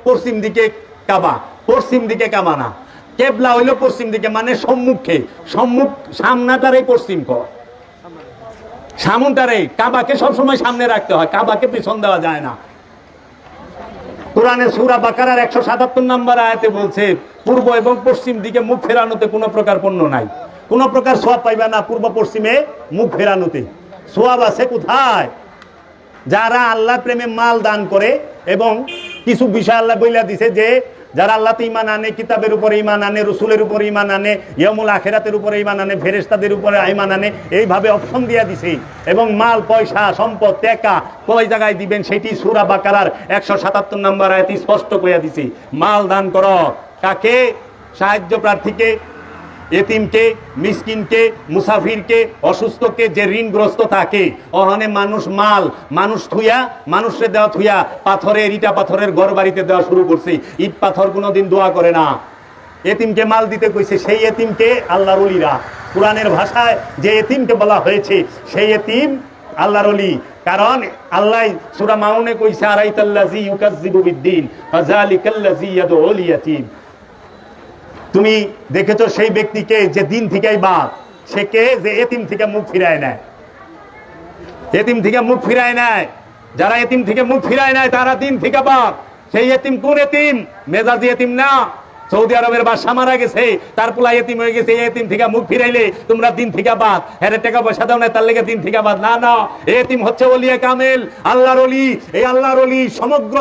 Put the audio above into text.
পশ্চিম দিকে কাবা, পশ্চিম দিকে কাবা না, কেবলা হইলো পশ্চিম দিকে, মানে সম্মুখে, সম্মুখ সামনাটারে পশ্চিম কর, সামনটারে, কাবাকে সবসময় সামনে রাখতে হয়, কাবাকে পিছন দেওয়া যায় না। কোরআনে সূরা বাকারার 177 নম্বর আয়াতে বলছে পূর্ব এবং পশ্চিম দিকে মুখ ফেরানোতে কোনো প্রকার পুণ্য নাই, কোনো প্রকার সওয়াব পাইবা না পূর্ব পশ্চিমে মুখ ফেরানোতে। সওয়াব আছে কোথায়? যারা আল্লাহ প্রেমে মাল দান করে, এবং কিছু বিষয় আল্লাহ বইলা দিছে যে যারা আল্লাহতে ঈমান আনে, কিতাবের উপরে ঈমান আনে, রাসূলের উপরে ঈমান আনে, ইয়াউমুল আখিরাতের উপরে ঈমান আনে, ফেরেশতাদের উপরে ঈমান আনে, এইভাবে অপশন দিয়া দিছে। এবং মাল, পয়সা, সম্পদ, টাকা কয় জায়গায় দিবেন সেটি সূরা বাকারার 177 নম্বর আয়াতে স্পষ্ট কইয়া দিছে। মাল দান করো কাকে? সাহায্য প্রার্থীকে, এতিমকে, মিসকিনকে, মুসাফিরকে, অসুস্থকে, যে ঋণগ্রস্ত থাকে। ওখানে মানুষ মাল, মানুষ থুইয়া, মানুষে দেওয়া থুইয়া পাথরের, ইটা পাথরের ঘর বাড়িতে দেওয়া শুরু করছে। ইট পাথর কোনোদিন দোয়া করে না। এতিমকে মাল দিতে কইছে, সেই এতিমকে আল্লাহর ওলিরা, কোরআনের ভাষায় যে এতিমকে বলা হয়েছে সেই এতিম আল্লাহর ওলি। কারণ আল্লাহ সূরা মাউনে কইছে আরাইতাল্লাযী ইউকাজ্জিবু বিদ্দীন ফাযালিকাল্লাযী ইয়াদউল ইয়াতীম। তুমি দেখেছো সেই ব্যক্তিকে যে দিন থেকেই বাদ, সে কে? যে এতিম থেকে মুখ ফিরায় নেয়, এতিম থেকে মুখ ফিরায় নেয়। যারা এতিম থেকে মুখ ফিরায় নেয় তারা দিন থেকে বাদ। সেই এতিম কোন এতিম? মেজাজি এতিম না। সৌদি আরবের বাদশা মারা গেছে, তার পোলা এতিম হয়ে গেছে, এতিম থেকে মুখ ফিরাইলে তোমরা দিন থেকে বাদ। হ্যাঁ, টাকা পয়সা দাও না তার লেগে দিন থেকে বাদ না, না। এতিম হচ্ছে ওলিয়ে কামেল, আল্লাহর ওলি। এই আল্লাহর ওলি সমগ্র